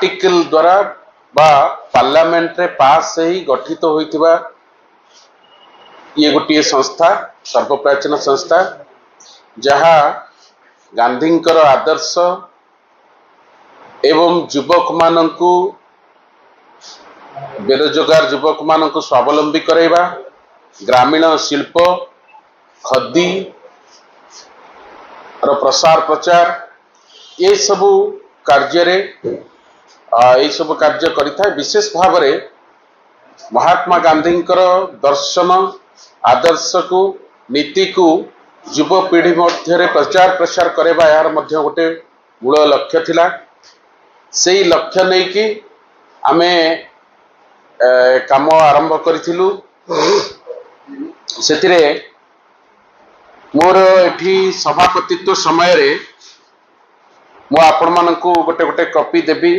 Article द्वारा बा parliament रे पास ही गठित होइतिबा ये गोटे संस्था सर्वप्राचीन संस्था जहाँ गांधींकर आदर्श एवं युवक माननकु बेरोजगार युवक माननकु स्वावलंबी करैबा ग्रामीण शिल्प खदी रो प्रसार प्रचार ये सबु कार्य रे ये सब कार्य करिथा विशेष भाव रे महात्मा गांधींकर दर्शन आदर्श को नीति को युव पीढ़ी मध्य प्रचार प्रसार करवा यार मध्य गोटे मूल लक्ष्य थिला से लक्ष्य नहीं कि आमे काम आरंभ करिथिलु सेतिरे मोर एठी सभापतित्व समय रे मु आपण मानकु गोटे गोटे कॉपी देबी।